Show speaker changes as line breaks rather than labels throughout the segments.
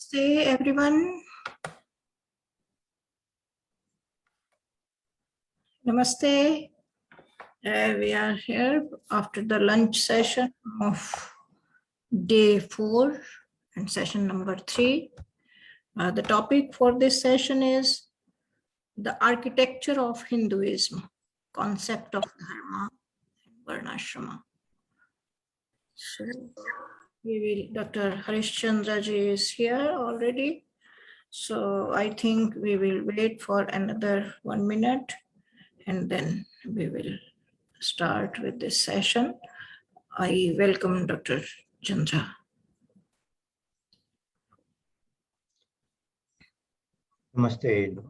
Namaste, everyone. Namaste. We are here after the lunch session of day 4 and session number 3. The topic for this session is the architecture of Hinduism, concept of Dharma and Varnashrama. So Dr. Harishchandra is here already. So I think we will wait for another 1 minute and then we will start with this session. I welcome Dr. Chandra.
Namaste.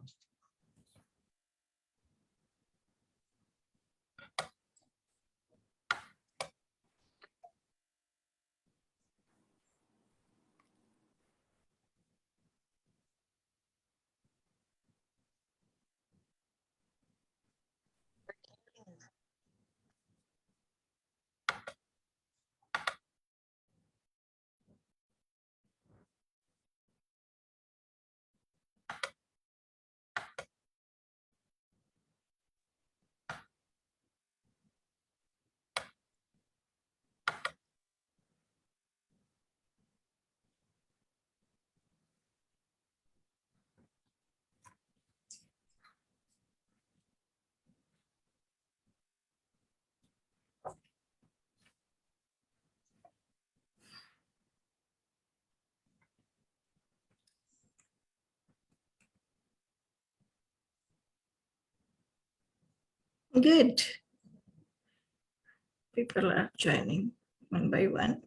Good. People are joining one by one.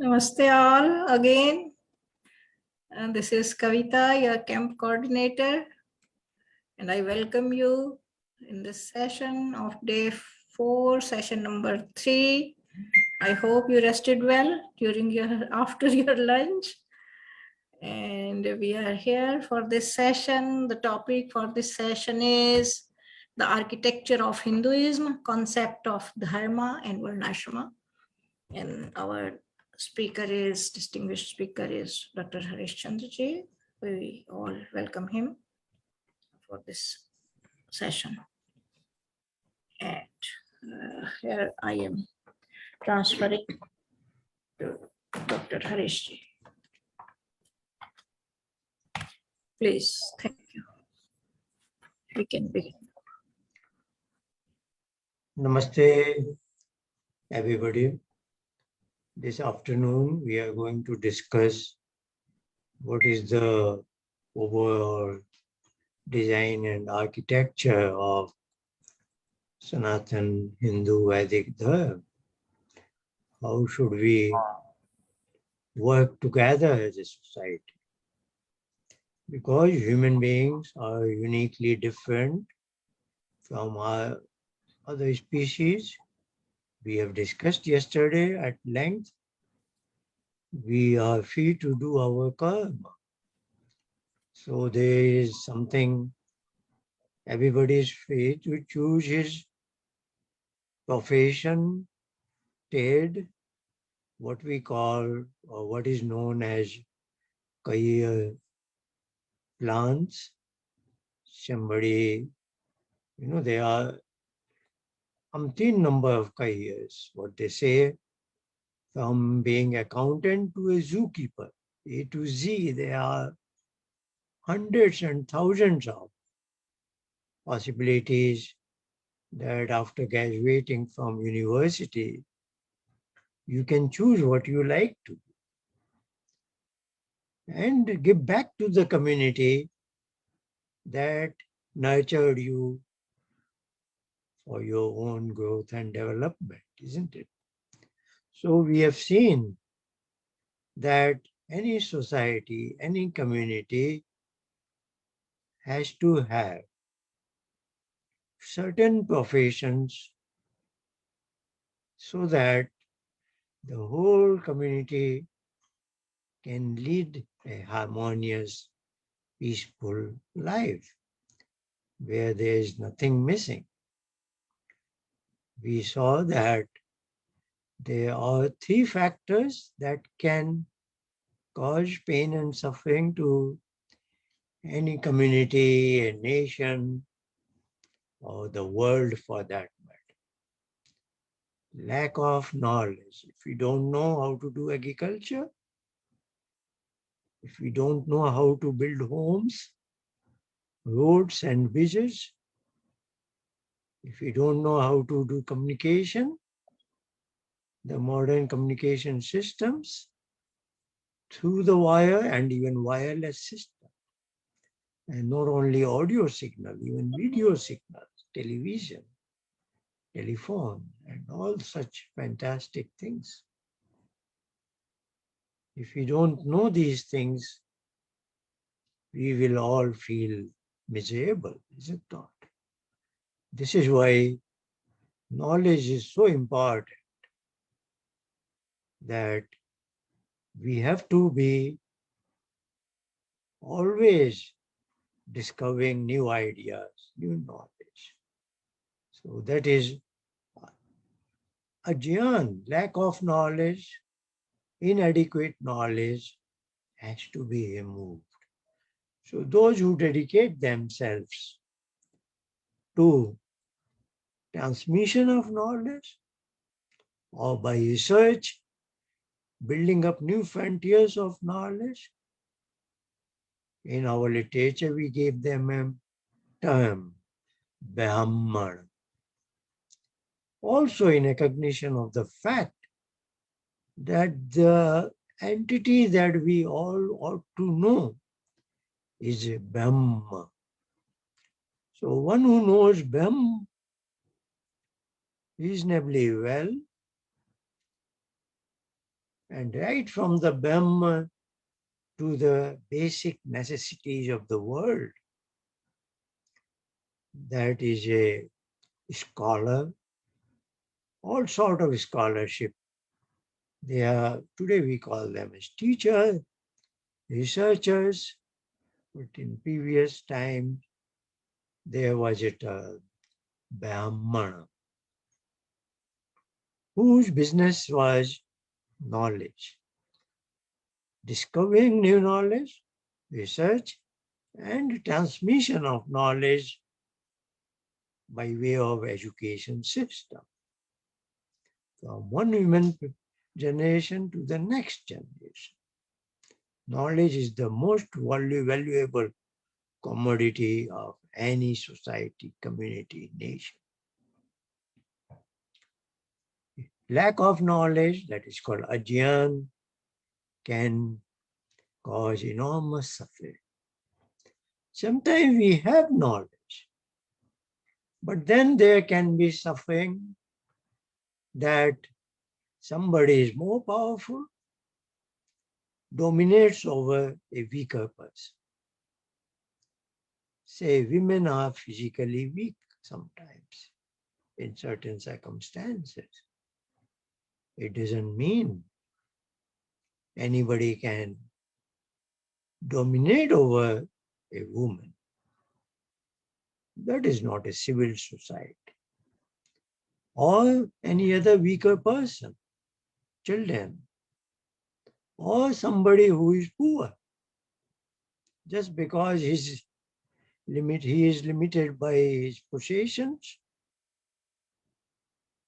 Namaste all again. And this is Kavita, your camp coordinator. And I welcome you in this session of day 4, session number 3. I hope you rested well after your lunch. And we are here for this session. The topic for this session is the architecture of Hinduism, concept of Dharma and Varnashrama. And our distinguished speaker is Dr. Harishchandra. We all welcome him for this session. And here I am transferring to Dr. Harish. Please, thank you. We can begin.
Namaste, everybody. This afternoon, we are going to discuss what is the overall design and architecture of Sanatan Hindu Vedic Dharma. How should we work together as a society? Because human beings are uniquely different from our other species. We have discussed yesterday at length. We are free to do our karma. So there is something, everybody is free to choose his profession, trade, what we call or what is known as career plans. Somebody, there are umpteen number of careers, what they say, from being accountant to a zookeeper, A to Z, there are hundreds and thousands of possibilities that after graduating from university, you can choose what you like to do and give back to the community that nurtured you for your own growth and development, isn't it? So we have seen that any society, any community has to have certain professions so that the whole community can lead a harmonious, peaceful life where there is nothing missing. We saw that there are three factors that can cause pain and suffering to any community, a nation, or the world for that matter. Lack of knowledge. If we don't know how to do agriculture, if we don't know how to build homes, roads and bridges, if we don't know how to do communication, the modern communication systems through the wire and even wireless system, and not only audio signal, even video signals, television, telephone, and all such fantastic things. If we don't know these things, we will all feel miserable, is it not? This is why knowledge is so important, that we have to be always discovering new ideas, new knowledge. So that is ajnan, lack of knowledge, inadequate knowledge has to be removed. So those who dedicate themselves to transmission of knowledge or by research, building up new frontiers of knowledge, in our literature we gave them a term, Brahman. Also in recognition of the fact that the entity that we all ought to know is Brahma. So one who knows Brahma reasonably well, and right from the Brahma to the basic necessities of the world, that is a scholar, all sort of scholarship. They are, today we call them as teachers, researchers, but in previous times there was a Brahmana, whose business was knowledge, discovering new knowledge, research, and transmission of knowledge by way of education system, from one human generation to the next generation. Knowledge is the most valuable commodity of any society, community, nation. Lack of knowledge, that is called ajnan, can cause enormous suffering. Sometimes we have knowledge, but then there can be suffering that somebody is more powerful, dominates over a weaker person. Say women are physically weak sometimes in certain circumstances. It doesn't mean anybody can dominate over a woman. That is not a civil society. Or any other weaker person, children, or somebody who is poor. Just because he is limited by his possessions,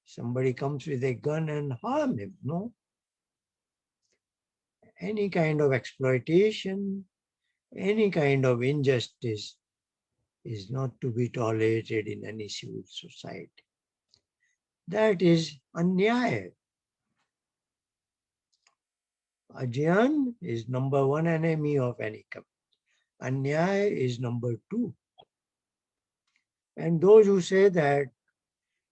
somebody comes with a gun and harm him, no? Any kind of exploitation, any kind of injustice is not to be tolerated in any civil society. That is anyaya. Ajnan is number one enemy of any community. Anyaya is number two. And those who say that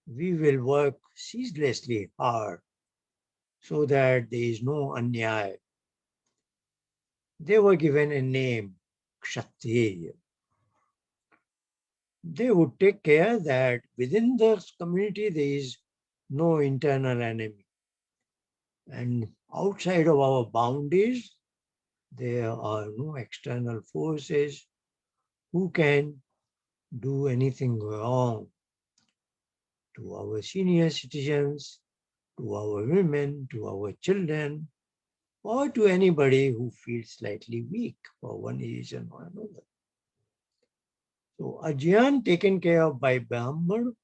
we will work ceaselessly hard so that there is no anyaya, they were given a name, Kshatriya. They would take care that within the community there is no internal enemy. And outside of our boundaries, there are no external forces who can do anything wrong to our senior citizens, to our women, to our children, or to anybody who feels slightly weak for one reason or another. So Ajyan taken care of by Brahman,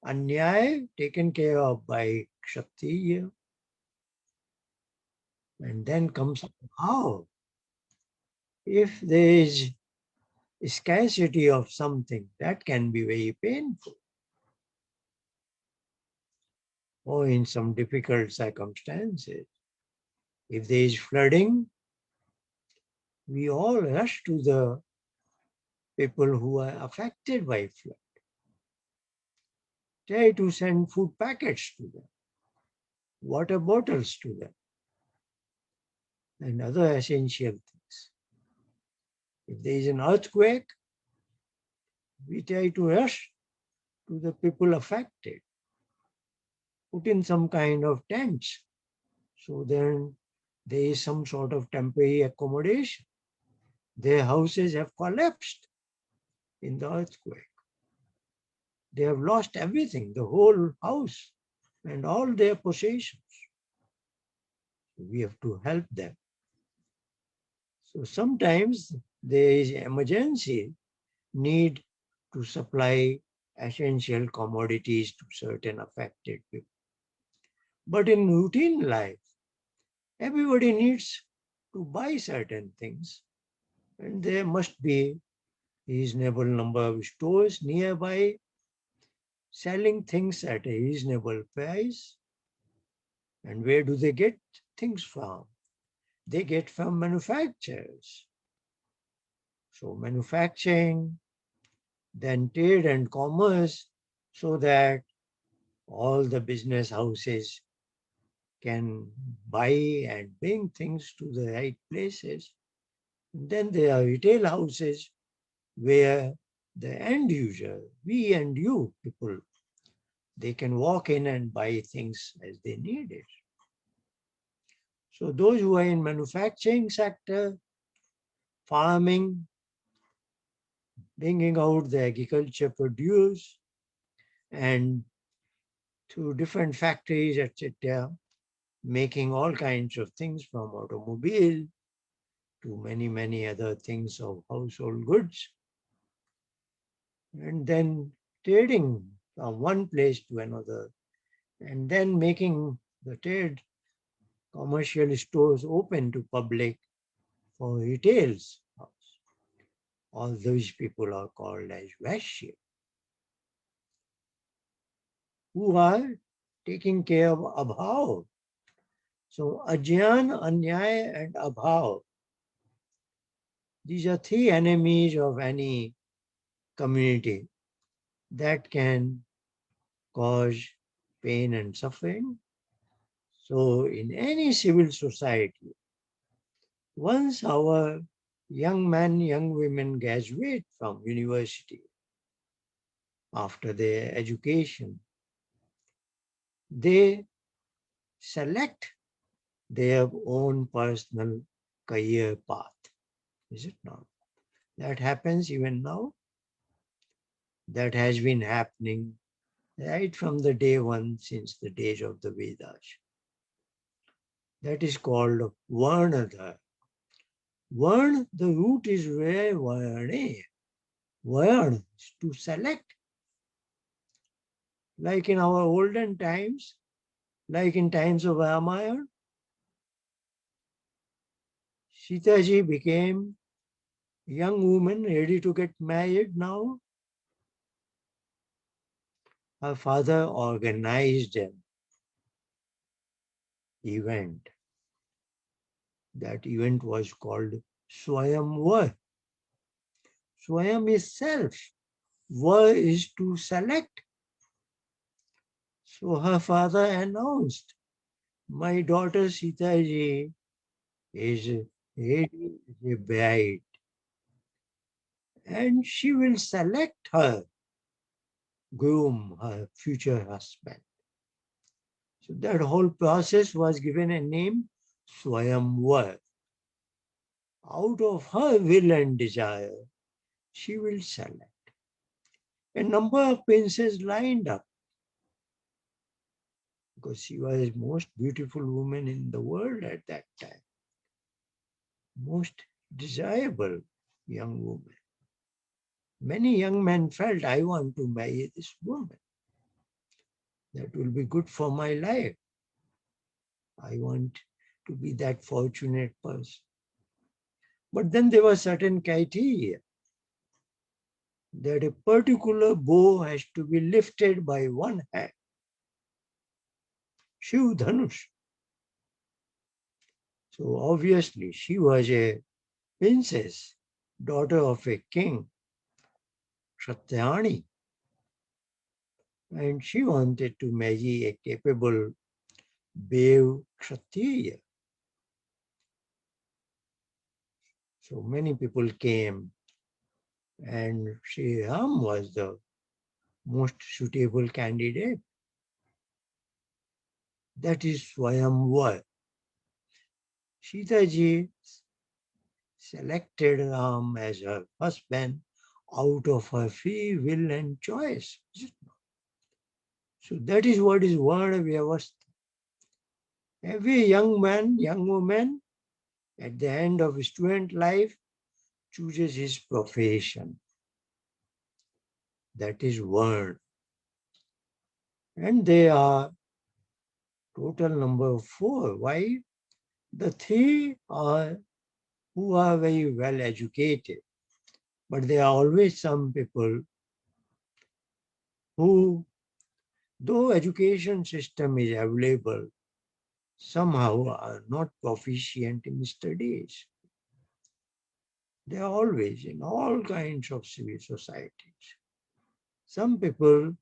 Anyay taken care of by Kshatriya, and then comes how. If there is scarcity of something, that can be very painful. Or in some difficult circumstances. If there is flooding, we all rush to the people who are affected by flood. Try to send food packets to them, water bottles to them, and other essential things. If there is an earthquake, we try to rush to the people affected, put in some kind of tents, so then there is some sort of temporary accommodation. Their houses have collapsed in the earthquake. They have lost everything, the whole house and all their possessions. We have to help them. So sometimes there is emergency need to supply essential commodities to certain affected people. But in routine life, everybody needs to buy certain things, and there must be reasonable number of stores nearby selling things at a reasonable price. And where do they get things from? They get from manufacturers. So manufacturing, then trade and commerce, so that all the business houses can buy and bring things to the right places. And then there are retail houses where the end user, we and you people, they can walk in and buy things as they need it. So those who are in manufacturing sector, farming, bringing out the agriculture produce, and through different factories, etc., making all kinds of things from automobile to many, many other things of household goods, and then trading from one place to another, and then making the trade commercial stores open to public for retails. All those people are called as Vaishya, who are taking care of Abhav. So Ajyan, Anyay, and Abhav. These are three enemies of any community that can cause pain and suffering. So in any civil society, once our young men, young women graduate from university after their education, they select their own personal career path. Is it not? That happens even now. That has been happening right from the day one, since the days of the Vedas. That is called Varnadharma. Varn, the root is where Varne. Varn is to select. Like in our olden times, like in times of Ramayana, Sitaji became a young woman ready to get married now. Her father organized an event. That event was called Swayamvar. Swayam is self. Var is to select. So her father announced, my daughter Sitaji is ready as a bride, and she will select her groom, her future husband. So that whole process was given a name, Swayamvar. Out of her will and desire, she will select. A number of princes lined up. because she was the most beautiful woman in the world at that time, most desirable young woman. Many young men felt, I want to marry this woman. That will be good for my life. I want to be that fortunate person. But then there were certain criteria that a particular bow has to be lifted by one hand. Shiv Dhanush. So obviously she was a princess, daughter of a king, Satyani. And she wanted to marry a capable brave Kshatriya. So many people came, and Sri Ram was the most suitable candidate. That is Swayamvar. Sita ji selected Ram as her husband out of her free will and choice. So that is what is Varna Vyavastha. Every young man, young woman, at the end of student life, chooses his profession. That is Varna. And they are total number of 4. Why? The 3 are who are very well educated. But there are always some people who, though education system is available, somehow are not proficient in studies. They are always in all kinds of civil societies. Some people,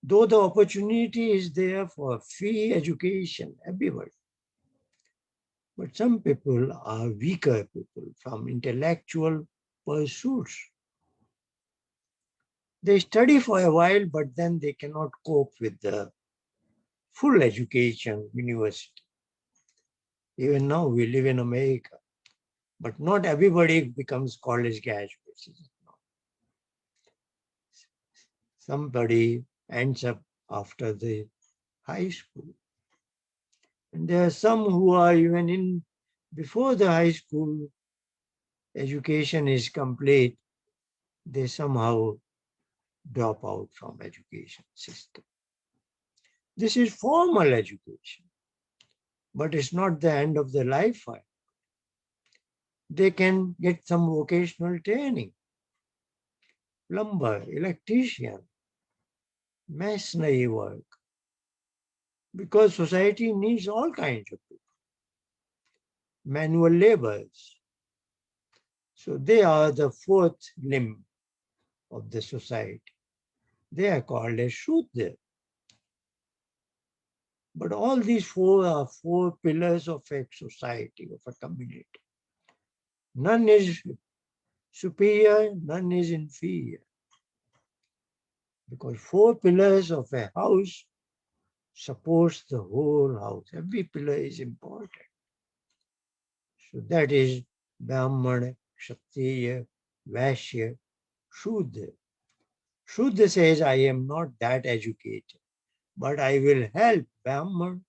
though the opportunity is there for free education, everybody, but some people are weaker people from intellectual pursuits. They study for a while, but then they cannot cope with the full education university. Even now we live in America, but not everybody becomes college graduates. Somebody ends up after the high school. And there are some who are even in before the high school education is complete, they somehow drop out from education system. This is formal education, but it's not the end of the life. They can get some vocational training, plumber, electrician, masonry work, because society needs all kinds of people. Manual laborers. So they are the 4th limb of the society. They are called as Shudra. But all these 4 are 4 pillars of a society, of a community. None is superior, none is inferior. Because 4 pillars of a house supports the whole house. Every pillar is important. So that is Brahmana, Kshatriya, Vaishya, Shudra. Shudra says, I am not that educated, but I will help Brahman.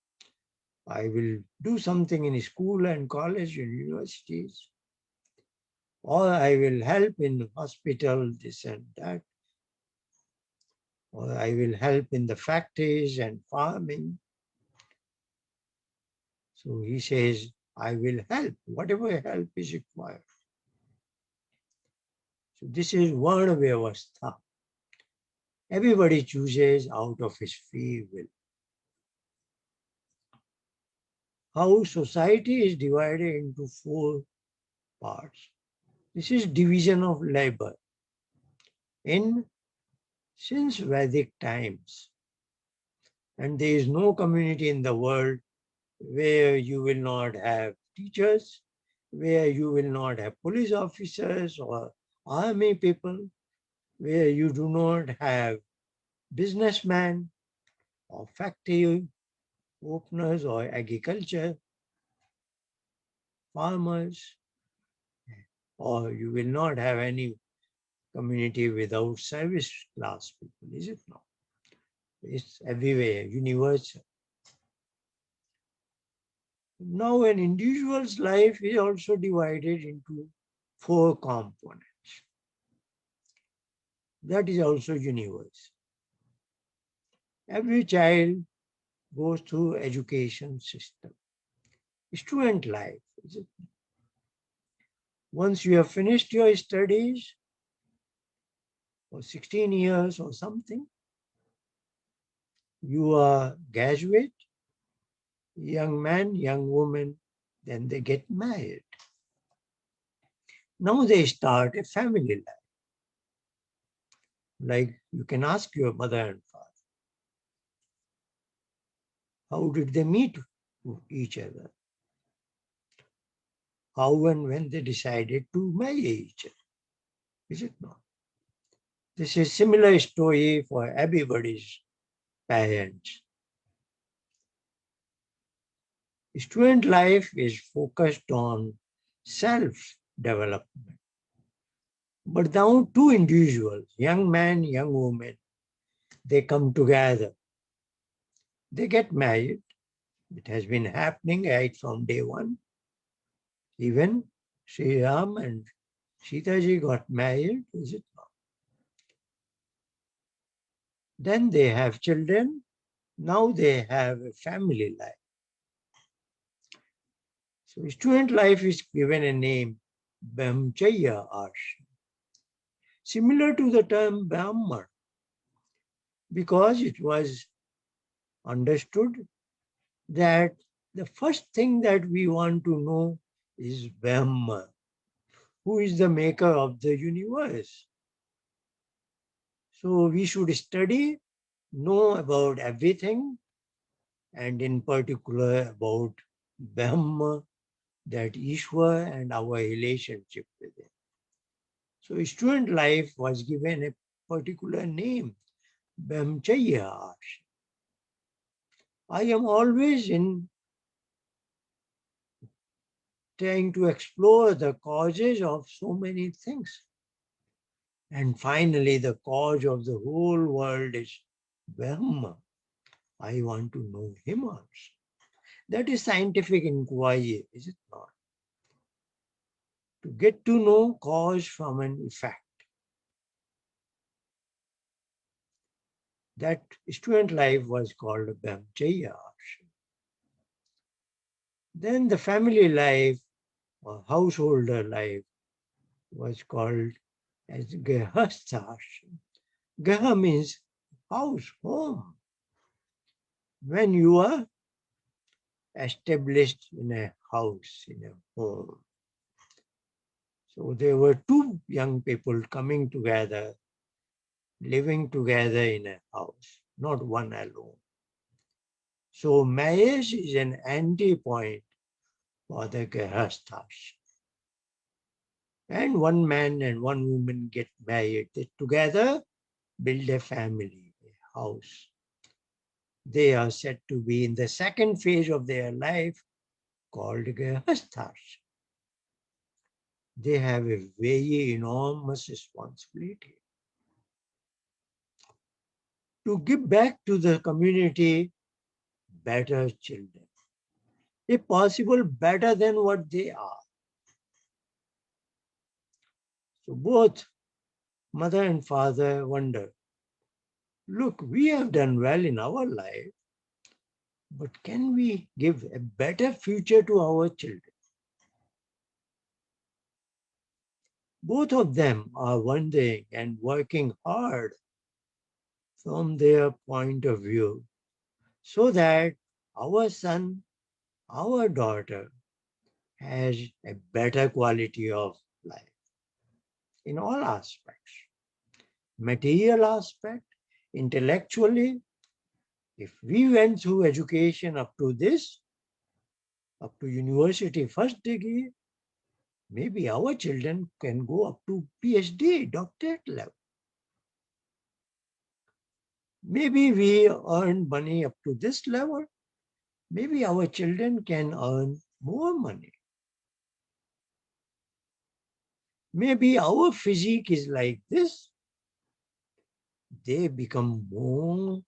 I will do something in school and college and universities. Or I will help in hospital, this and that. Or I will help in the factories and farming. So he says, I will help, whatever help is required. So this is Varna Vyavastha. Everybody chooses out of his free will. How society is divided into 4 parts. This is division of labor. Since Vedic times, and there is no community in the world where you will not have teachers, where you will not have police officers or army people, where you do not have businessmen or factory openers or agriculture farmers, or you will not have any community without service class people, is it not? It's everywhere, universal. Now an individual's life is also divided into 4 components. That is also universe. Every child goes through education system. Student life. Once you have finished your studies, for 16 years or something, you are graduate, young man, young woman, then they get married. Now they start a family life. Like you can ask your mother and father, how did they meet each other? How and when they decided to marry each other? Is it not? This is similar story for everybody's parents. Student life is focused on self-development. But now 2 individuals, young man, young woman, they come together. They get married. It has been happening right from day 1. Even Sri Ram and Sita ji got married, is it not? Then they have children. Now they have a family life. So student life is given a name, Brahmacharya ashram, similar to the term Brahman, because it was understood that the first thing that we want to know is Brahma, who is the maker of the universe. So we should study, know about everything, and in particular about Brahma, that Ishwar, and our relationship with it. So student life was given a particular name, Brahmacharya ashram. I am always in trying to explore the causes of so many things. And finally, the cause of the whole world is Brahma. I want to know him also. That is scientific inquiry, is it not? To get to know cause from an effect. That student life was called Brahmacharya ashram. Then the family life or householder life was called as Grihastha ashram. Graha means house, home. When you are established in a house, in a home. So there were 2 young people coming together, living together in a house, not one alone. So marriage is an entry point for the Grihasthas. And one man and one woman get married. They together build a family, a house. They are said to be in the second phase of their life called Grihasthas. They have a very enormous responsibility to give back to the community better children, if possible better than what they are. So both mother and father wonder, look, we have done well in our life, but can we give a better future to our children? Both of them are wondering and working hard from their point of view so that our son, our daughter has a better quality of life in all aspects. Material aspect, intellectually, if we went through education up to this, up to university first degree, maybe our children can go up to PhD, doctorate level. Maybe we earn money up to this level. Maybe our children can earn more money. Maybe our physique is like this. They become more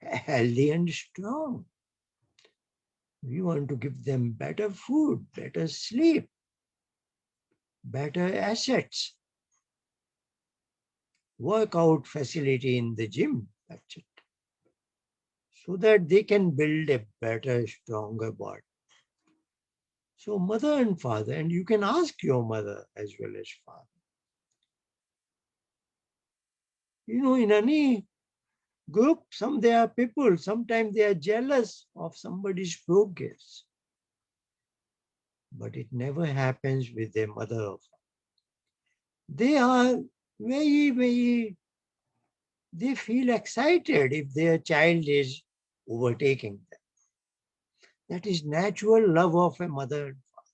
healthy and strong. We want to give them better food, better sleep, better assets, workout facility in the gym, that's it, so that they can build a better, stronger body. So mother and father, and you can ask your mother as well as father. In any group, there are people, sometimes they are jealous of somebody's progress. But it never happens with their mother or father. They are very, they feel excited if their child is overtaking them. That is natural love of a mother and father.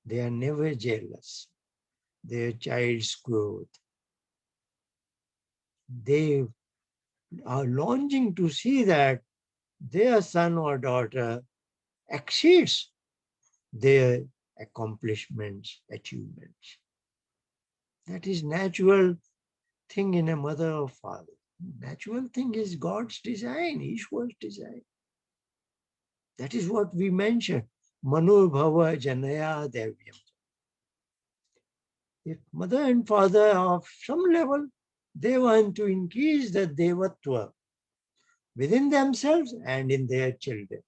They are never jealous. Their child's growth. They are longing to see that their son or daughter exceeds their accomplishments, achievements. That is natural thing in a mother or father. Natural thing is God's design, Ishwar's design. That is what we mentioned. Manur Bhava Janaya Devyam. If mother and father of some level, they want to increase the Devatva within themselves and in their children.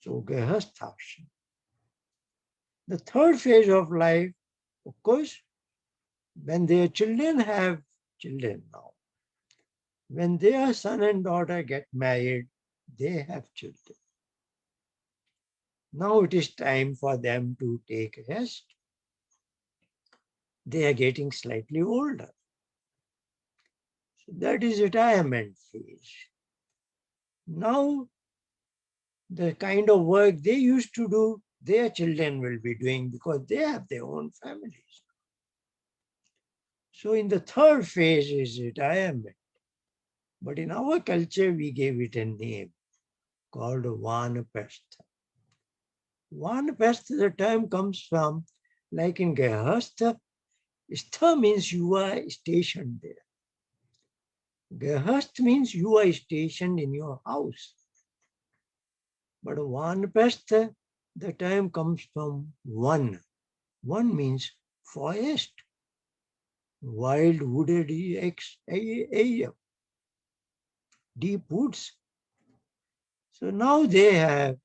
So Grihasthashram. The third phase of life, of course, when their children have children now. When their son and daughter get married, they have children. Now it is time for them to take rest. They are getting slightly older. So that is retirement phase. Now the kind of work they used to do, their children will be doing because they have their own families. So in the third phase is retirement. But in our culture, we gave it a name called Vanapastha. Vanapastha, the term comes from, like in Grihastha, Stha means you are stationed there. Grihastha means you are stationed in your house. But Vanapastha, the term comes from Van. Van means forest, wild wooded area, deep woods. So now they have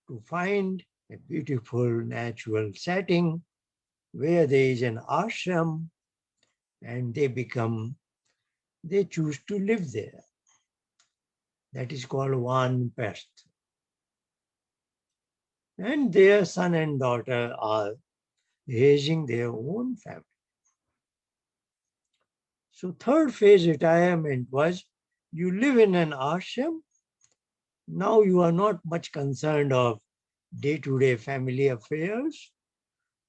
to find a beautiful natural setting where there is an ashram and they choose to live there. That is called Vanapastha. And their son and daughter are raising their own family. So third phase retirement was you live in an ashram. Now you are not much concerned of day-to-day family affairs.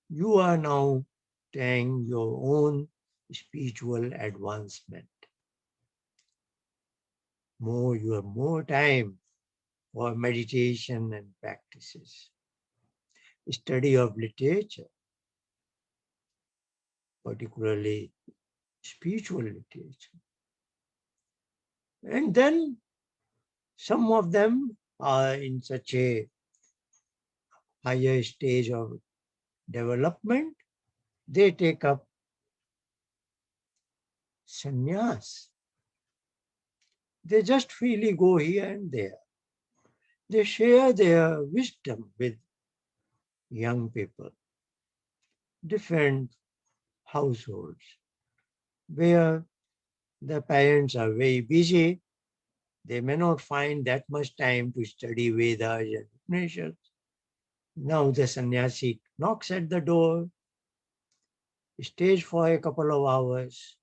You are now trying your own spiritual advancement. You have more time for meditation and practices. Study of literature, particularly spiritual literature. And then some of them are in such a higher stage of development, they take up sannyas. They just freely go here and there. They share their wisdom with young people, different households, where the parents are very busy. They may not find that much time to study Vedas and Upanishads. Now the sannyasi knocks at the door, stays for a couple of hours.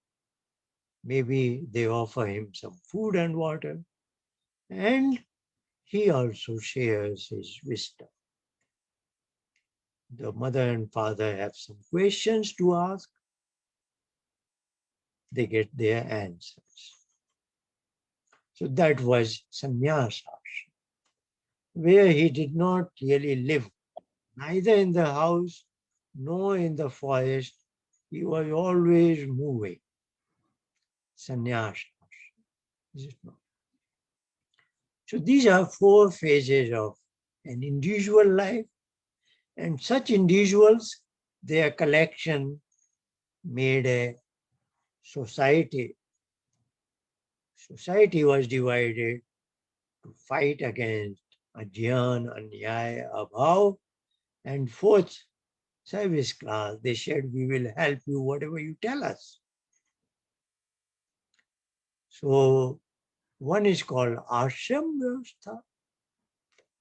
Maybe they offer him some food and water, and he also shares his wisdom. The mother and father have some questions to ask. They get their answers. So that was sannyas ashram, where he did not really live, neither in the house nor in the forest. He was always moving. Sannyas ashram. Is it not? So these are 4 phases of an individual life, and such individuals, their collection made a society. Society was divided to fight against ajnan, anyaya, abhav, and 4th service class. They said, we will help you whatever you tell us. So one is called ashram vyavastha,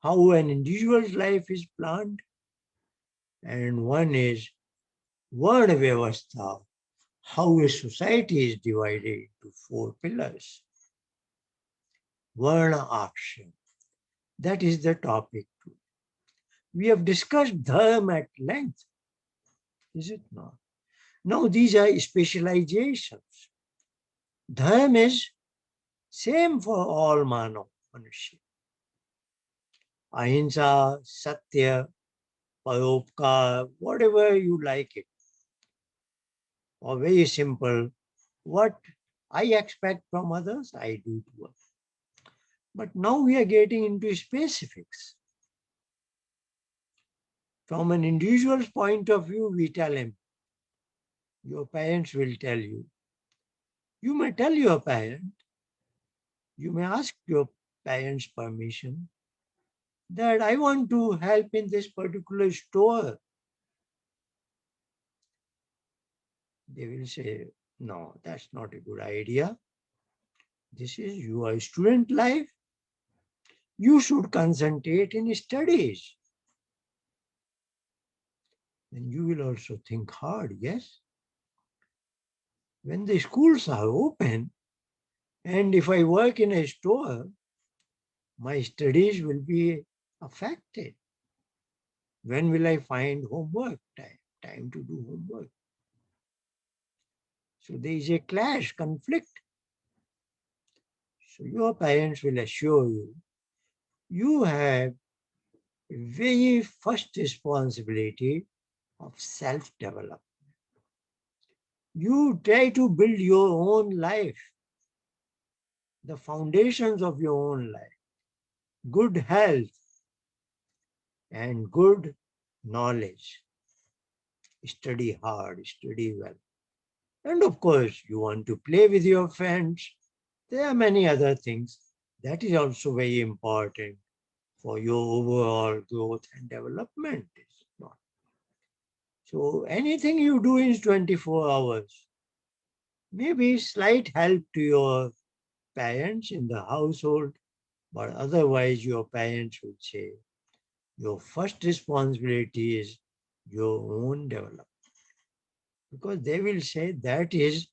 how an individual's life is planned, and one is varna vyavastha, how a society is divided into 4 pillars. Varna ashram. That is the topic. We have discussed dharma at length, is it not? Now these are specializations. Dharma is same for all manav, manusya. Ahimsa, satya, paropkar, whatever you like it. Or very simple, what I expect from others, I do to others. But now we are getting into specifics. From an individual's point of view, we tell him, your parents will tell you. You may tell your parent, you may ask your parents' permission that I want to help in this particular store. They will say, no, that's not a good idea. This is your student life. You should concentrate in studies. Then you will also think hard, yes? When the schools are open, and if I work in a store, my studies will be affected. When will I find homework time to do homework? So there is a clash, conflict. So your parents will assure you, you have a very first responsibility of self-development. You try to build your own life, the foundations of your own life, good health and good knowledge. Study hard, study well. And of course, you want to play with your friends. There are many other things. That is also very important for your overall growth and development. Is not. So anything you do in 24 hours, maybe slight help to your parents in the household, but otherwise your parents will say, your first responsibility is your own development. Because they will say that is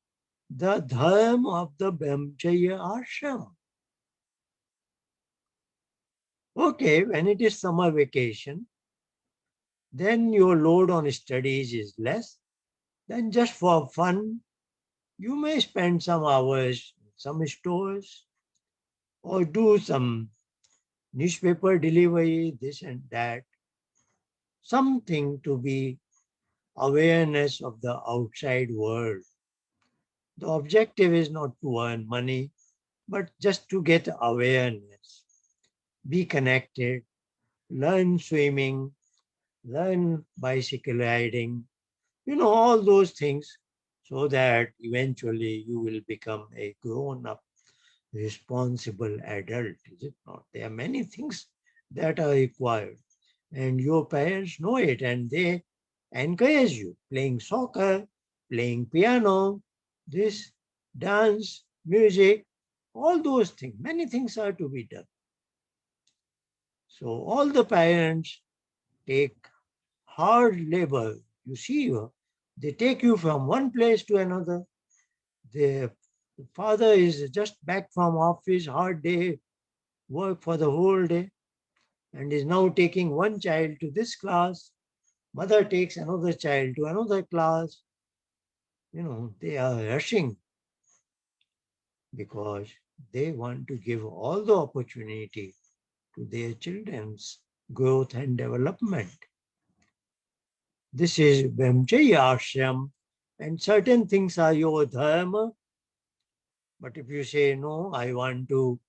the dharma of the Brahmacharya ashram. Okay, when it is summer vacation, then your load on studies is less. Then just for fun, you may spend some hours in some stores or do some newspaper delivery, this and that. Something to be awareness of the outside world. The objective is not to earn money, but just to get awareness, be connected, learn swimming, learn bicycle riding, all those things, so that eventually you will become a grown-up, responsible adult, is it not? There are many things that are required, and your parents know it, and they encourage you, playing soccer, playing piano, this, dance, music, all those things. Many things are to be done. So all the parents take hard labor. You see, they take you from one place to another. The father is just back from office, hard day, work for the whole day, and is now taking one child to this class. Mother takes another child to another class. They are rushing because they want to give all the opportunity to their children's growth and development. This is Brahmacharya ashram, and certain things are your dharma. But if you say, no, I want to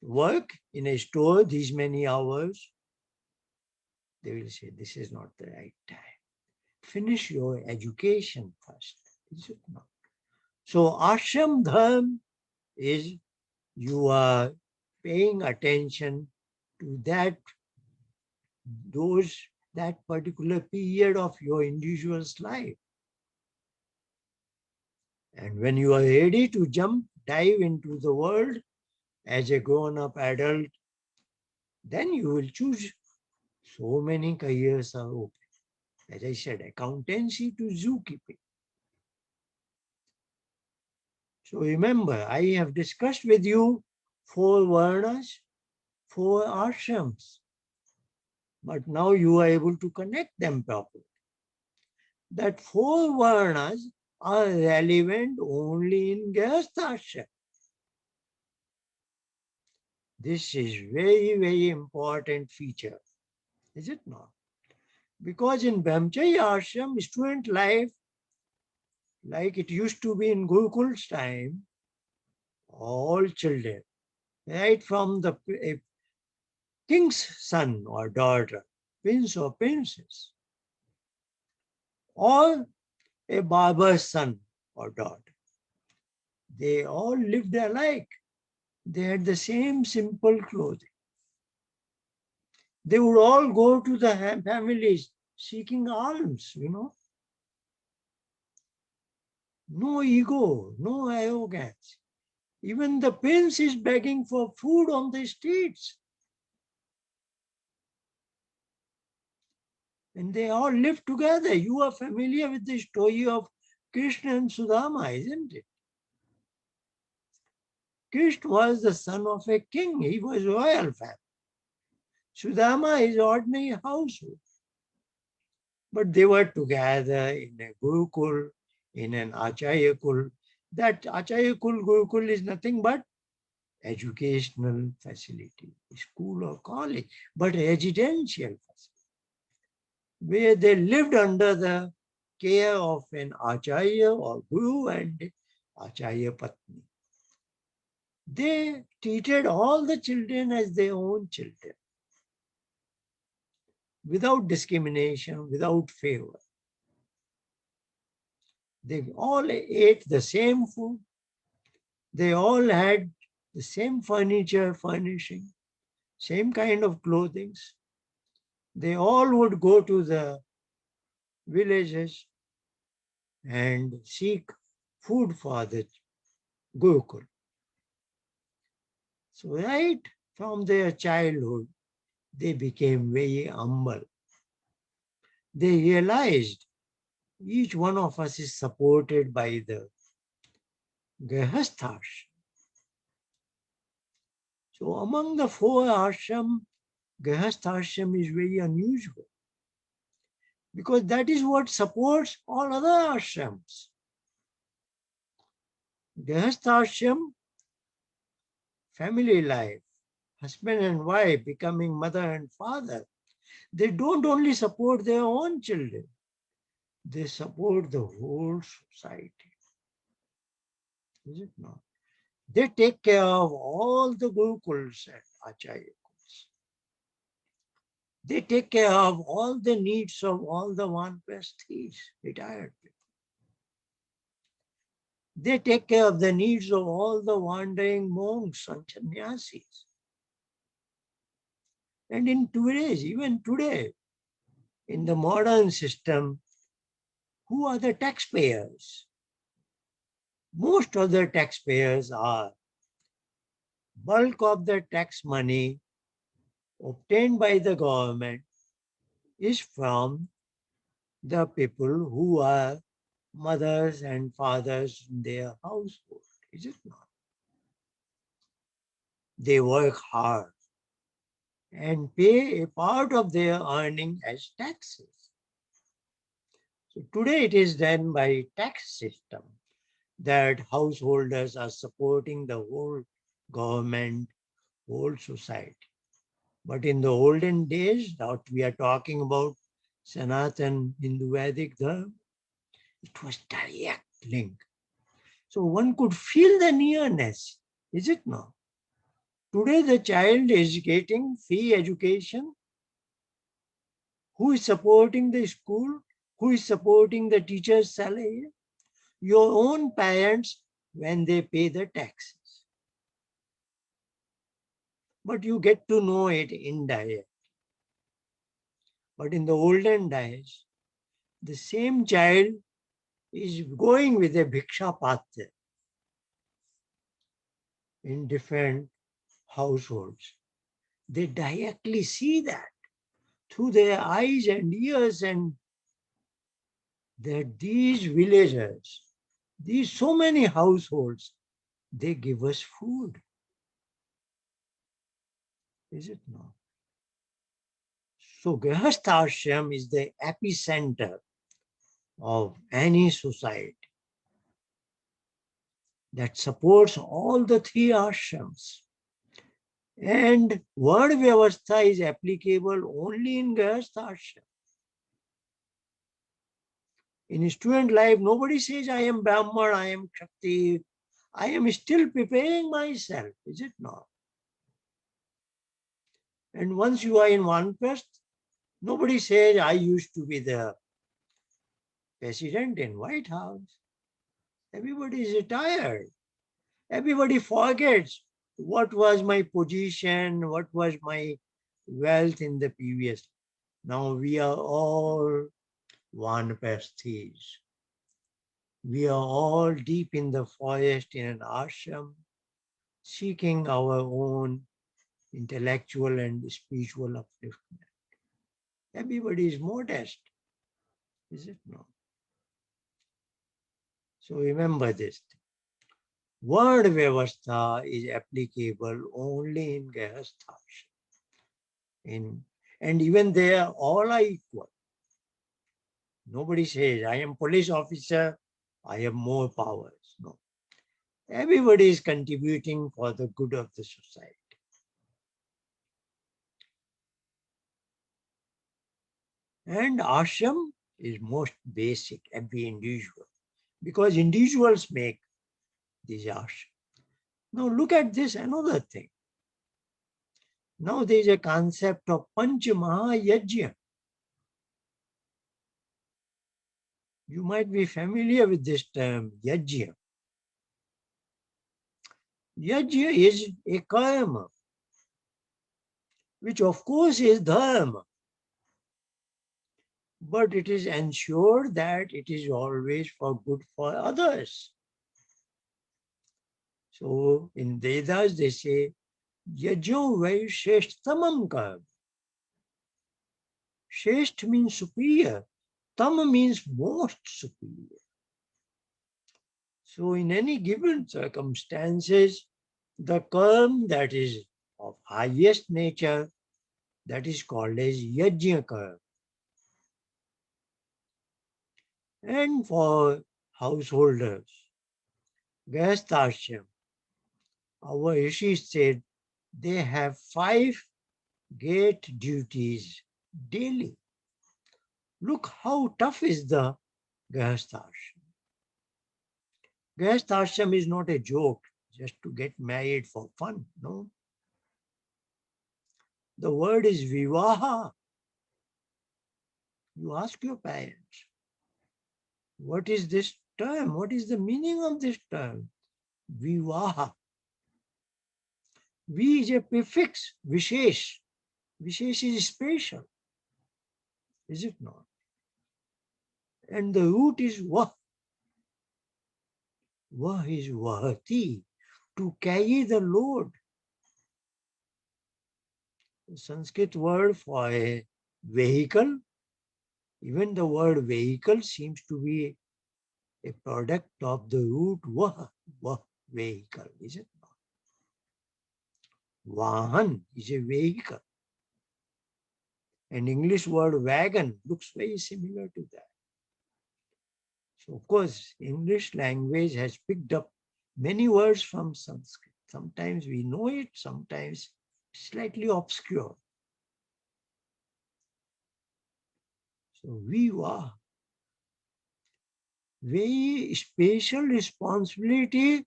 work in a store these many hours, they will say, this is not the right time. Finish your education first. Is it not? So ashram dharma is you are paying attention to that particular period of your individual's life. And when you are ready to dive into the world as a grown-up adult, then you will choose. So many careers are open. As I said, accountancy to zookeeping. So remember, I have discussed with you 4 varnas, 4 ashrams. But now you are able to connect them properly. That 4 varnas are relevant only in Grihastha. This is very, very important feature, is it not? Because in Brahmacharya ashram, student life, like it used to be in Gurukul's time, all children, right from the king's son or daughter, prince or princess, or a barber's son or daughter, they all lived alike. They had the same simple clothing. They would all go to the families seeking alms, No ego, no arrogance. Even the prince is begging for food on the streets. And they all live together. You are familiar with the story of Krishna and Sudama, isn't it? Krishna was the son of a king. He was royal family. Sudama is ordinary household. But they were together in a Gurukul, in an Acharya Kul. That Acharya Kul, Gurukul is nothing but educational facility, school or college, but residential facility, where they lived under the care of an Acharya or Guru and Acharya Patni. They treated all the children as their own children, without discrimination, without favor. They all ate the same food. They all had the same furniture, furnishing, same kind of clothing. They all would go to the villages and seek food for the Gurukul. So right from their childhood, they became very humble. They realized each one of us is supported by the Grihasthas. So among the 4 ashram, Grihasthashram is very unusual, because that is what supports all other ashrams. Grihasthashram, family life, husband and wife becoming mother and father, they don't only support their own children, they support the whole society. Is it not? They take care of all the Gurukuls and Acharya Kuls. They take care of all the needs of all the Vanprasthis, retired people. They take care of the needs of all the wandering monks and sannyasis. And in today's, even today, in the modern system, who are the taxpayers? Most of the taxpayers are bulk of the tax money obtained by the government is from the people who are mothers and fathers in their household. Is it not? They work hard and pay a part of their earning as taxes. So today it is done by tax system that householders are supporting the whole government, whole society. But in the olden days, that we are talking about Sanatan Hindu Vedic Dharma, it was direct link. So one could feel the nearness, is it not? Today the child is getting free education. Who is supporting the school? Who is supporting the teacher's salary? Your own parents when they pay the taxes. But you get to know it indirectly. But in the olden days, the same child is going with a bhiksha patra in different households. They directly see that through their eyes and ears, and that these villagers, these so many households, they give us food. Is it not? So Grihasthashram is the epicenter of any society that supports all the three ashrams. And word vyavastha is applicable only in Grihasthashram. In student life, nobody says, I am Brahman, I am Kshatti. I am still preparing myself, is it not? And once you are in Vanprasth, nobody says, I used to be the president in White House. Everybody is retired. Everybody forgets what was my position, what was my wealth in the previous. Now we are all Vanprasthis. We are all deep in the forest in an ashram, seeking our own intellectual and spiritual upliftment. Everybody is modest, is it not? So remember this. Word vyavastha is applicable only in Grihasthashram. And even there, all are equal. Nobody says, I am police officer, I have more powers. No. Everybody is contributing for the good of the society. And ashram is most basic, every individual, because individuals make these ashram. Now look at this, another thing. Now there is a concept of Panch Mahayajna. You might be familiar with this term, yajna. Yajna is a karma, which of course is dharma, but it is ensured that it is always for good for others. So in Vedas they say, yajo vai sheshtamam karma. Shesht means superior, tam means most superior. So in any given circumstances, the karma that is of highest nature, that is called as yajna karma. And for householders, Grihasthashram, our rishis said they have 5 great duties daily. Look how tough is the Grihasthashram. Grihasthashram is not a joke just to get married for fun, no. The word is vivaha. You ask your parents, what is this term? What is the meaning of this term? Vivaha. Vi is a prefix, vishesh. Vishesh is special, is it not? And the root is vah. Vah is vahati, to carry the load. The Sanskrit word for a vehicle, even the word vehicle seems to be a product of the root vah, vah, vehicle, is it not? Vahan is a vehicle. And English word wagon looks very similar to that. So of course, English language has picked up many words from Sanskrit. Sometimes we know it, sometimes slightly obscure. So we are very special responsibility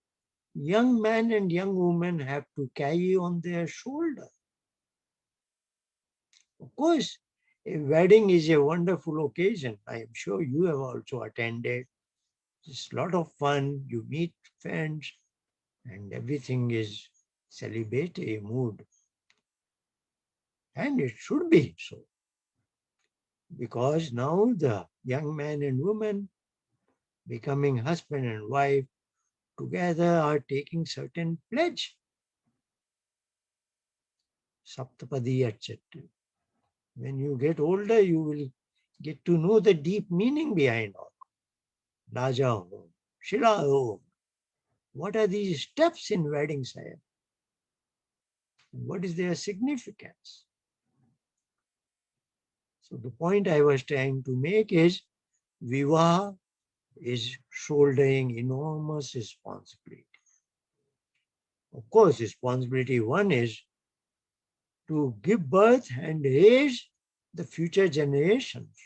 young man and young woman have to carry on their shoulder. Of course, a wedding is a wonderful occasion. I am sure you have also attended. It's a lot of fun. You meet friends and everything is celebratory mood. And it should be so. Because now the young man and woman becoming husband and wife together are taking certain pledge. Saptapadi, etc. When you get older, you will get to know the deep meaning behind all. Raja Home, Shila Home. What are these steps in wedding, sire? What is their significance? So the point I was trying to make is Vivaha is shouldering enormous responsibility. Of course, responsibility one is to give birth and raise the future generations,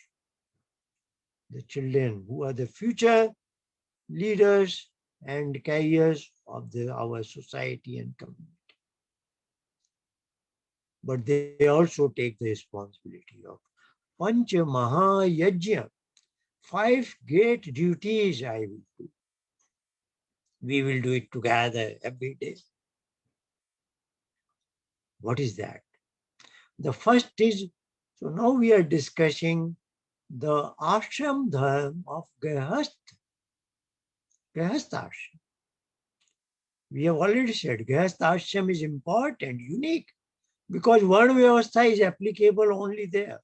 the children who are the future leaders and carriers of our society and community. But they also take the responsibility of Pancha Mahayajna, 5 great duties I will do. We will do it together every day. What is that? The first is, so now we are discussing the ashram dharma of Grihastha. We have already said Grihastha ashram is important, unique, because Varna Vyavastha is applicable only there.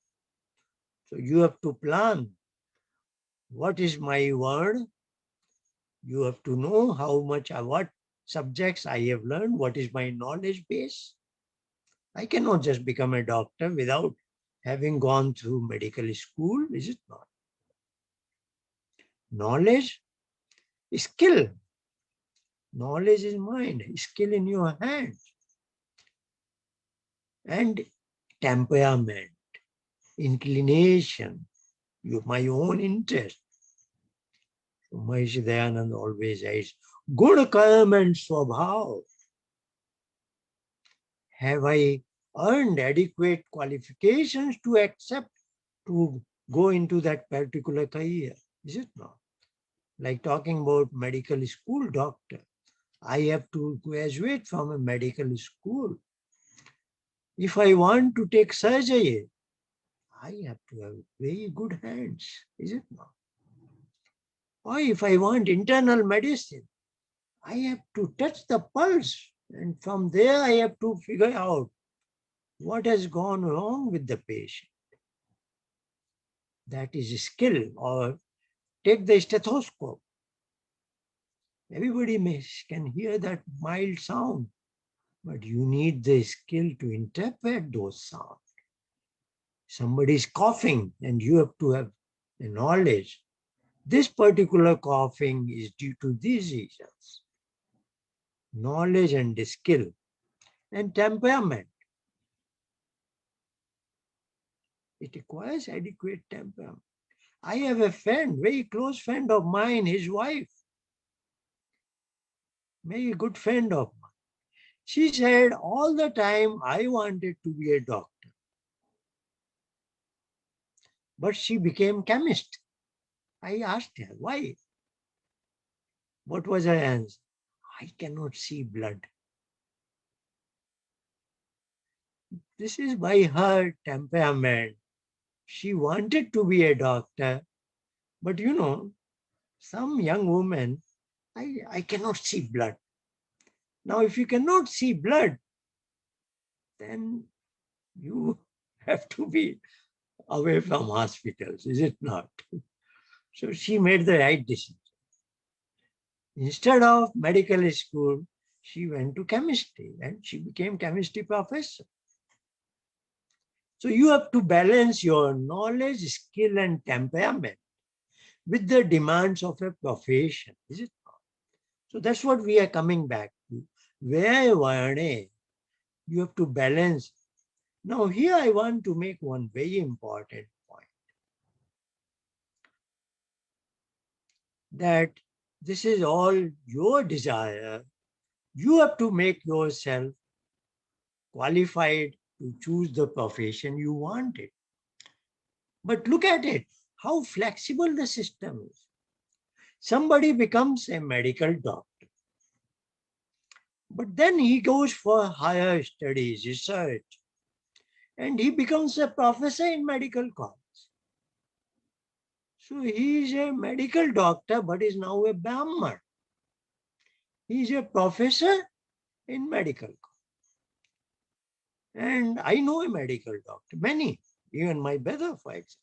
So you have to plan. What is my Varna? You have to know what subjects I have learned, what is my knowledge base. I cannot just become a doctor without having gone through medical school, is it not? Knowledge, skill. Knowledge is mind, skill in your hands. And temperament, inclination, my own interest. So Maharishi Dayananda always says, good karma and swabhav. Have I earned adequate qualifications to accept to go into that particular career? Is it not? Like talking about medical school doctor. I have to graduate from a medical school. If I want to take surgery, I have to have very good hands, is it not? Or if I want internal medicine, I have to touch the pulse, and from there I have to figure out what has gone wrong with the patient. That is a skill. Or take the stethoscope. Everybody can hear that mild sound, but you need the skill to interpret those sounds. Somebody is coughing and you have to have the knowledge. This particular coughing is due to these reasons. Knowledge and skill and temperament. It requires adequate temperament. I have a friend, very close friend of mine, his wife, very good friend of mine. She said all the time, I wanted to be a doctor. But she became chemist. I asked her, why? What was her answer? I cannot see blood. This is by her temperament. She wanted to be a doctor, but some young women, I cannot see blood. Now, if you cannot see blood, then you have to be away from hospitals, is it not? So she made the right decision. Instead of medical school, she went to chemistry and she became chemistry professor. So you have to balance your knowledge, skill, and temperament with the demands of a profession, is it not? So that's what we are coming back to. Where Varne, you have to balance. Now here I want to make one very important point. That this is all your desire You have to make yourself qualified to choose the profession you wanted. But look at it, how flexible the system is. Somebody becomes a medical doctor, but then he goes for higher studies, research, and he becomes a professor in medical college. So he is a medical doctor, but is now a Brahman. He is a professor in medical college. And I know a medical doctor, many, even my brother, for example.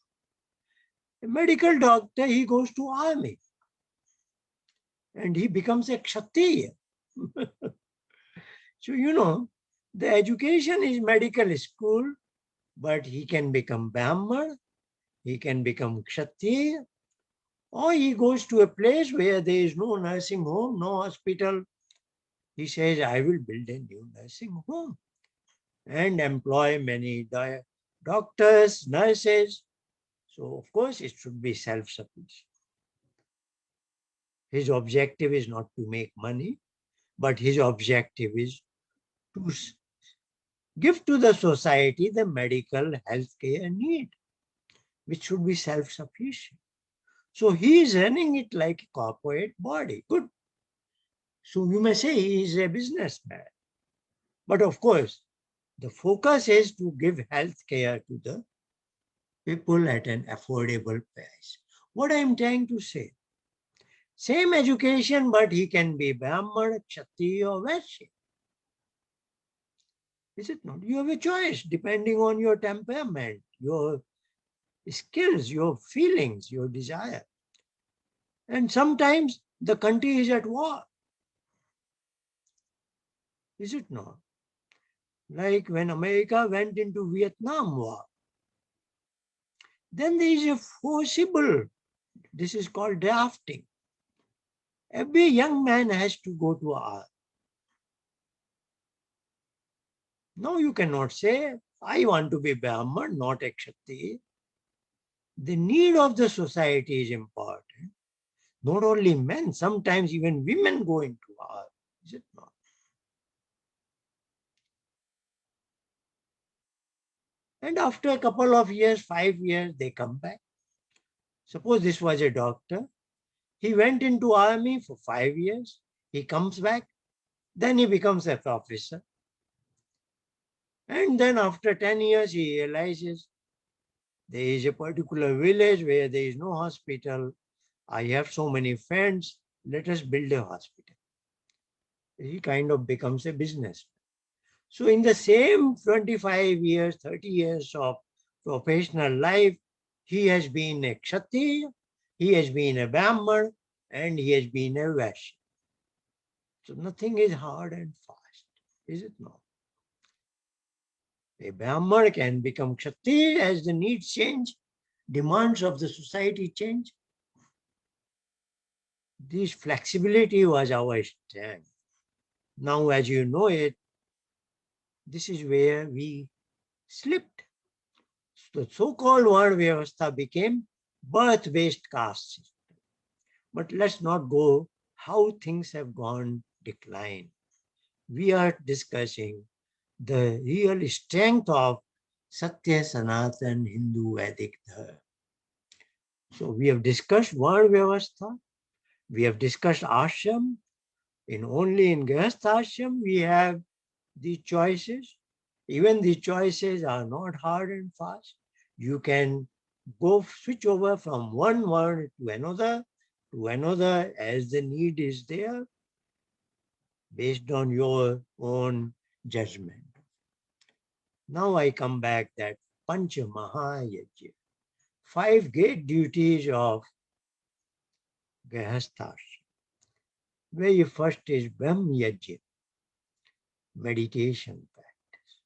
A medical doctor, he goes to army and he becomes a Kshatriya. So, the education is medical school, but he can become Brahman, he can become Kshatriya, or he goes to a place where there is no nursing home, no hospital. He says, I will build a new nursing home and employ many doctors, nurses. So, of course, it should be self-sufficient. His objective is not to make money, but his objective is to give to the society the medical healthcare need, which should be self-sufficient. So he is running it like a corporate body. Good. So you may say he is a businessman. But of course, the focus is to give healthcare to the people at an affordable price. What I am trying to say, same education, but he can be Brahman, Kshatriya, or Vaishya. Is it not? You have a choice depending on your temperament, your skills, your feelings, your desire. And sometimes the country is at war. Is it not? Like when America went into Vietnam War, then there is a forcible, this is called drafting. Every young man has to go to army. Now you cannot say, I want to be Brahman, not a Kshatriya. The need of the society is important. Not only men, sometimes even women go into army. Is it not? And after a couple of years, 5 years, they come back. Suppose this was a doctor. He went into army for 5 years. He comes back. Then he becomes a professor. And then after 10 years, he realizes there is a particular village where there is no hospital. I have so many friends. Let us build a hospital. He kind of becomes a businessman. So in the same 25 years, 30 years of professional life, he has been a Kshatriya, he has been a Brahman, and he has been a Vaishya. So nothing is hard and fast, is it not? A Brahman can become Kshatriya as the needs change, demands of the society change. This flexibility was our strength. Now, as you know it, this is where we slipped. The so-called Varna Vyavastha became birth-based caste system. But let's not go how things have gone decline. We are discussing the real strength of Satya Sanatan Hindu Vedic Dharma. So we have discussed Varna Vyavastha, we have discussed ashram. Only in Grihastha ashram we have the choices. Even the choices are not hard and fast. You can go switch over from one word to another as the need is there, based on your own judgment. Now I come back that Pancha Mahayajna, 5 great duties of Grihastha. Very first is Brahm Yajna, meditation practice,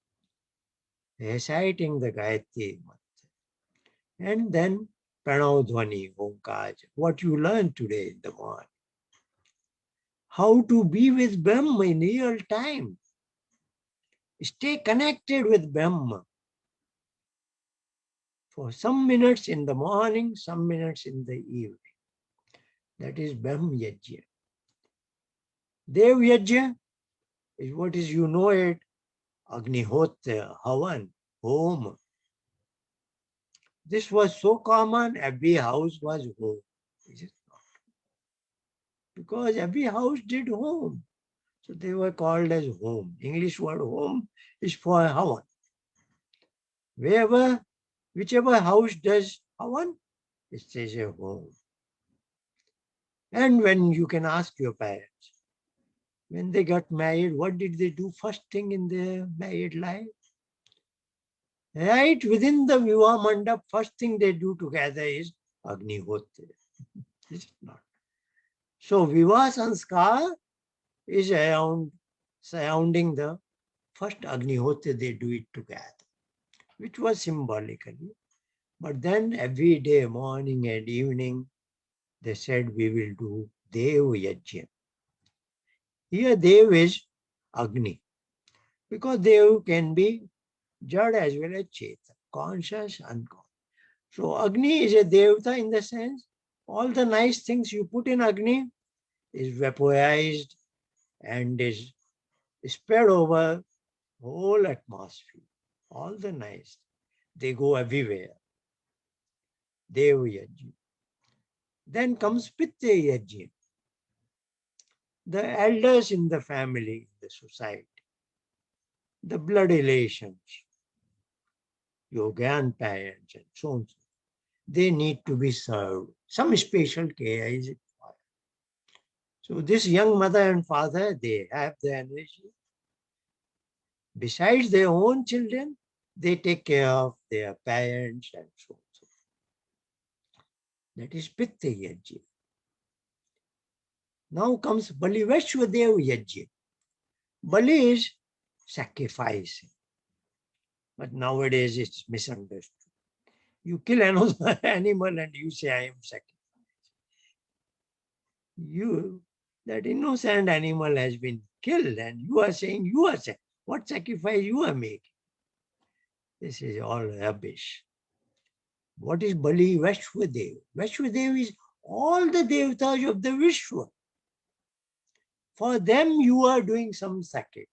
reciting the Gayatri Mantra, and then Pranav Dhvani, Omkar, what you learned today in the morning. How to be with Brahma in real time. Stay connected with Brahma for some minutes in the morning, some minutes in the evening. That is Brahm Yajna. Dev Yajna, is what is, you know it, Agnihotra, Havan, home. This was so common, every house was home. Is it not? Because every house did home. So they were called as home. English word home is for Havan. Wherever, whichever house does Havan, it says a home. And when you can ask your parents, when they got married, what did they do first thing in their married life? Right within the Vivaha Mandap, first thing they do together is Agnihotra. Is it not? So Vivaha Sanskar is surrounding the first Agnihotra, they do it together, which was symbolically. But then every day, morning and evening, they said we will do Dev Yajna. Here Dev is Agni, because Dev can be Jad as well as Cheta, conscious, unconscious. So Agni is a Devata in the sense, all the nice things you put in Agni is vaporized and is spread over whole atmosphere. All the nice, they go everywhere. Dev Yajna. Then comes Pitta Yajna. The elders in the family, the society, the blood relations, your grandparents and so on. They need to be served. Some special care is required. So this young mother and father, they have the energy. Besides their own children, they take care of their parents and so on. That is Pitta Yajna. Now comes Bali Vashwadev Yajna. Bali is sacrificing. But nowadays it's misunderstood. You kill another animal and you say, I am sacrificing. That innocent animal has been killed and you are saying you are sacrificing. What sacrifice you are making? This is all rubbish. What is Bali? Vashwadev. Vashwadev is all the devatas of the Vishwa. For them you are doing some sacrifice.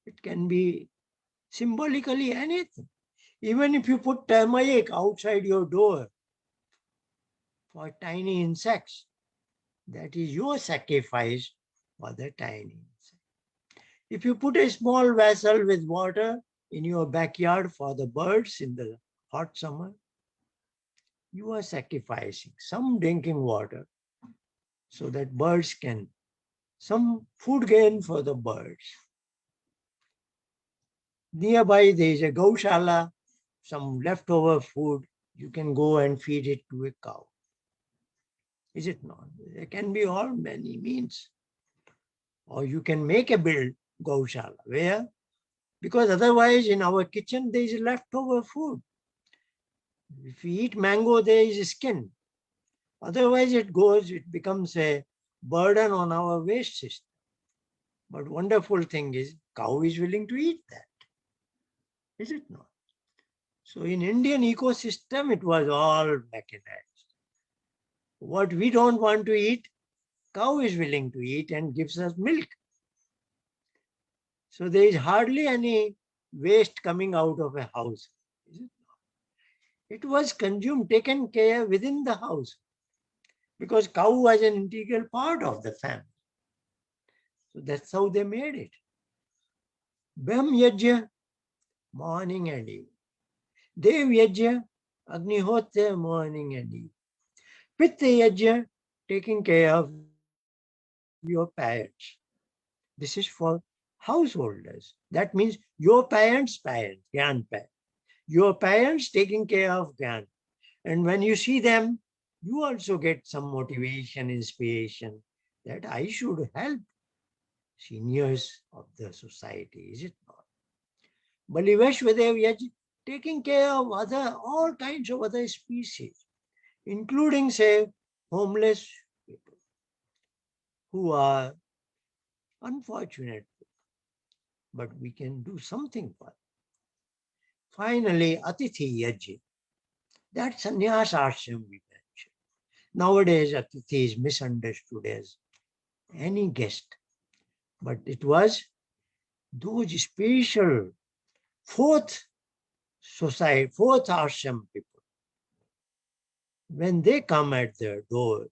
It can be symbolically anything. Even if you put turmeric outside your door for tiny insects, that is your sacrifice for the tiny insect. If you put a small vessel with water in your backyard for the birds in the hot summer, you are sacrificing some drinking water so that birds can, some food gain for the birds. Nearby there is a Gaushala, some leftover food, you can go and feed it to a cow. Is it not? There can be all many means. Or you can make a build Gaushala. Where? Because otherwise in our kitchen there is leftover food. If we eat mango, there is skin. Otherwise it becomes a burden on our waste system. But wonderful thing is, cow is willing to eat that. Is it not? So in Indian ecosystem, it was all mechanized. What we don't want to eat, cow is willing to eat and gives us milk. So there is hardly any waste coming out of a house. Is it not? It was consumed, taken care within the house. Because cow was an integral part of the family. So that's how they made it. Brahm Yajna, morning and evening. Dev Yajna, Agnihotra, morning and evening. Pitta Yajna, taking care of your parents. This is for householders. That means your parents' parents, grandparents. Your parents taking care of grandparents. And when you see them, you also get some motivation, inspiration that I should help seniors of the society. Is it not? Bali Vashwadev Yajna, taking care of all kinds of other species, including, say, homeless people who are unfortunate, but we can do something for them. Finally, Atithi Yajna, that sannyas ashram we mentioned. Nowadays, Atithi is misunderstood as any guest. But it was those special fourth society, fourth ashram people. When they come at their door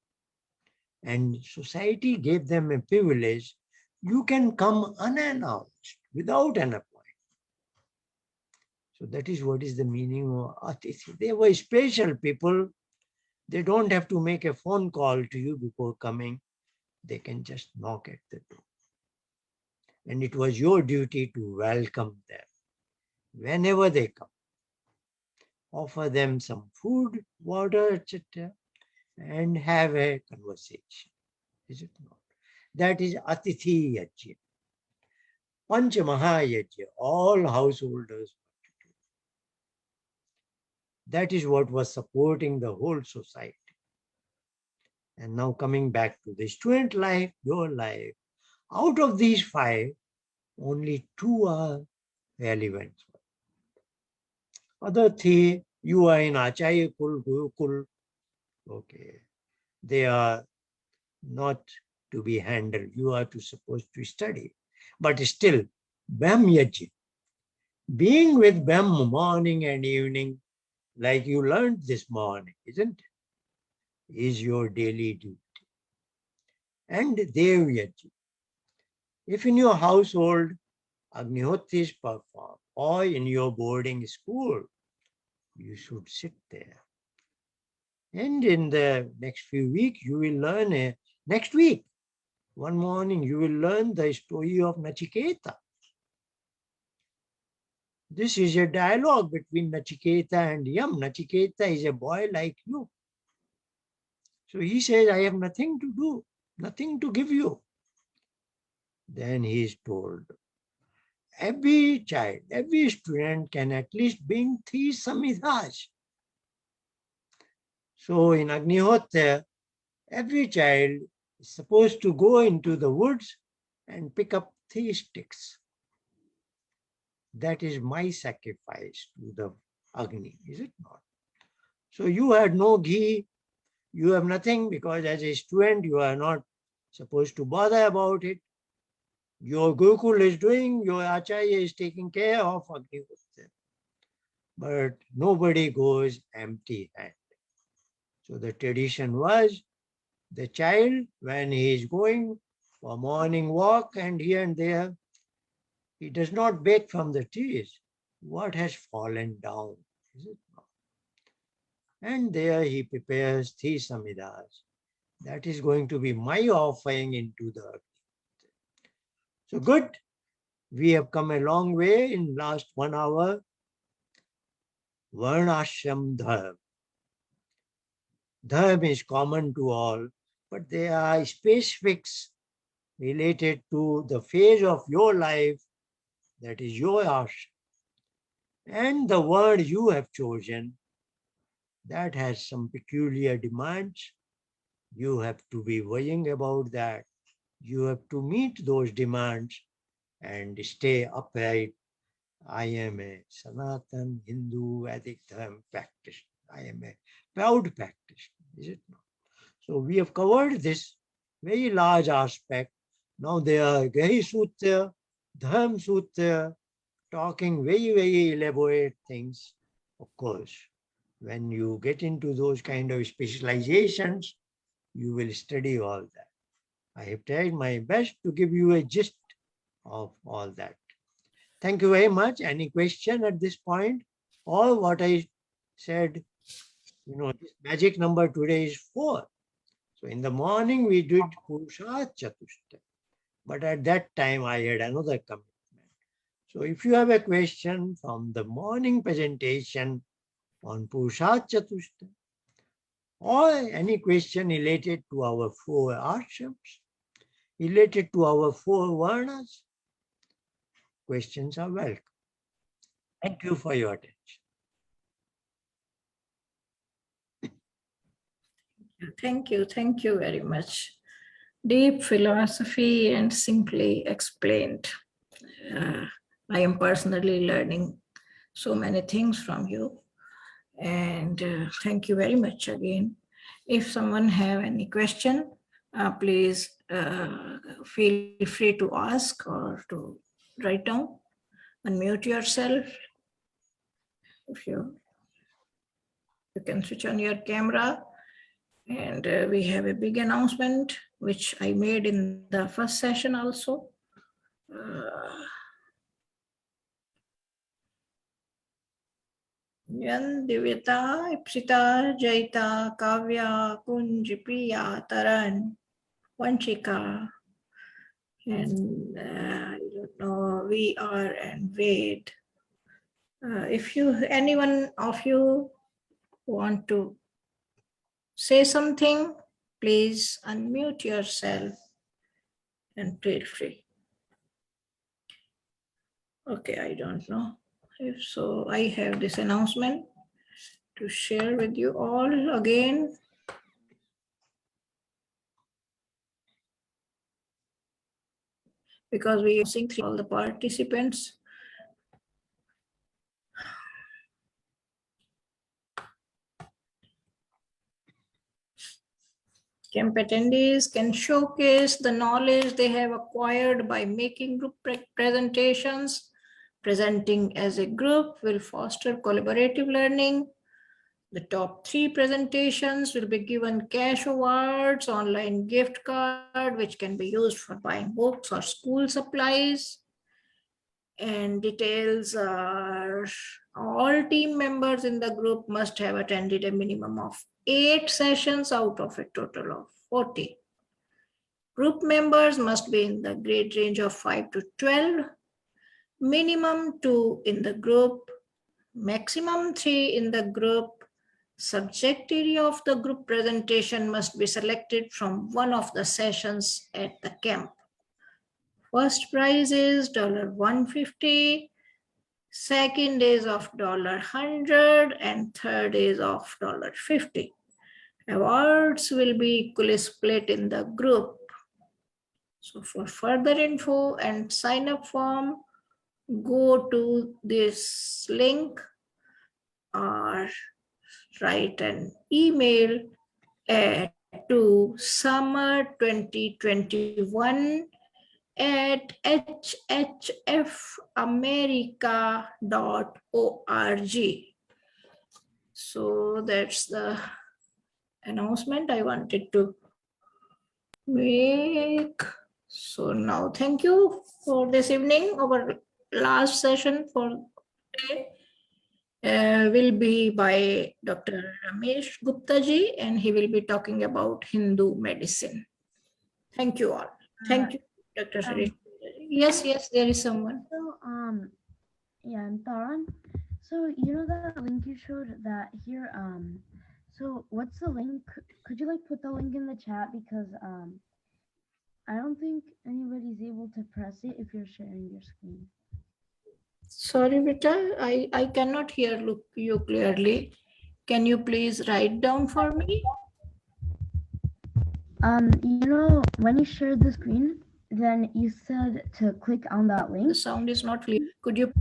and society gave them a privilege, you can come unannounced without an appointment. So that is what is the meaning of Atithi. They were special people. They don't have to make a phone call to you before coming. They can just knock at the door. And it was your duty to welcome them whenever they come. Offer them some food, water, etc. and have a conversation. Is it not? That is Atithi Yajna. Pancha Mahayajna, all householders. That is what was supporting the whole society. And now coming back to the student life, your life, out of these 5, only 2 are relevant. Other 3, you are in Acharya Kul, Gurukul, okay. They are not to be handled. You are supposed to study. But still, Brahm Yajna, being with Brahm morning and evening, like you learned this morning, isn't it? Is your daily duty. And Dev Yajna. If in your household Agnihotri is performed, or in your boarding school, you should sit there. And in the next few weeks, you will learn next week, one morning, you will learn the story of Nachiketa. This is a dialogue between Nachiketa and Yam. Nachiketa is a boy like you. So he says, I have nothing to do, nothing to give you. Then he is told, every child, every student can at least bring 3 samhithas. So in Agnihotra, every child is supposed to go into the woods and pick up 3 sticks. That is my sacrifice to the Agni, is it not? So you had no ghee, you have nothing, because as a student you are not supposed to bother about it. Your Gurukul is doing, your Acharya is taking care of Agnihotra. But nobody goes empty-handed. So the tradition was, the child, when he is going for morning walk and here and there, he does not beg from the trees what has fallen down, is it not? And there he prepares 3 samhitas. That is going to be my offering into the earth. So good. We have come a long way in last 1 hour. Varnashram Dharma. Dharma is common to all, but there are specifics related to the phase of your life, that is your ashram. And the word you have chosen, that has some peculiar demands. You have to be worrying about that. You have to meet those demands and stay upright. I am a Sanatan Hindu Vedic Dharma practitioner. I am a proud practitioner, is it not? So we have covered this very large aspect. Now there are Gahi Sutra, Dharma Sutra, talking very, very elaborate things. Of course, when you get into those kind of specializations, you will study all that. I have tried my best to give you a gist of all that. Thank you very much. Any question at this point? All what I said, this magic number today is 4. So in the morning we did Purusharthas, but at that time I had another commitment. So if you have a question from the morning presentation on Purusharthas, or any question related to our 4 ashrams, related to our 4 varnas, questions are welcome. Thank you for your attention.
Thank you. Thank you very much. Deep philosophy and simply explained. I am personally learning so many things from you. And thank you very much again. If someone have any question, please feel free to ask or to write down. Unmute yourself. If you can switch on your camera. And we have a big announcement, which I made in the first session also. Yan Divyata, Ipsita, Jaita, Kavya, Kunj, Priya, Taran, Vanchika, and I don't know, we are and Ved. If anyone of you want to say something, please unmute yourself and feel free. Okay, I don't know. If so, I have this announcement to share with you all again. Because we are using all the participants. Camp attendees can showcase the knowledge they have acquired by making group presentations. Presenting as a group will foster collaborative learning. The top 3 presentations will be given cash awards, online gift card, which can be used for buying books or school supplies. And details are all team members in the group must have attended a minimum of 8 sessions out of a total of 40. Group members must be in the grade range of 5 to 12, minimum 2 in the group, maximum 3 in the group. Subject area of the group presentation must be selected from one of the sessions at the camp. First prize is $150. Second is of $100 and third is of $50. Awards will be equally split in the group. So for further info and sign up form, go to this link or write an email to summer2021@hhfamerica.org. So that's the announcement I wanted to make. So now thank you for this evening. Our last session for today will be by Dr. Ramesh Gupta ji, and he will be talking about Hindu medicine. Thank you all. Thank you, Dr. Harish. Yes, there is someone.
So, yeah, I'm Taran. So, you know that link you showed that here, so what's the link? Could you like put the link in the chat because, I don't think anybody's able to press it if you're sharing your screen.
Sorry, Vita, I cannot hear you clearly. Can you please write down for me?
You know, when you shared the screen, then you said to click on that link.
The sound is not clear. Could you?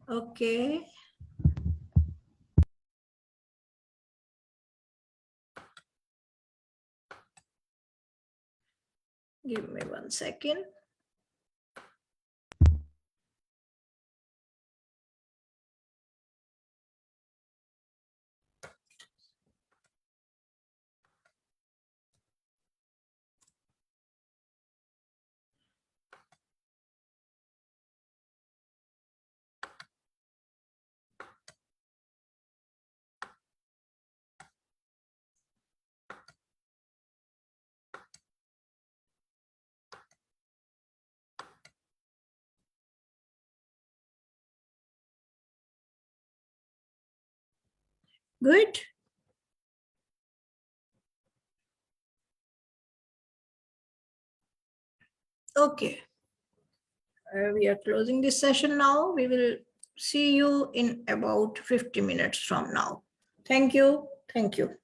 Okay. Give me 1 second. Good. Okay. We are closing this session now. We will see you in about 50 minutes from now. Thank you. Thank you.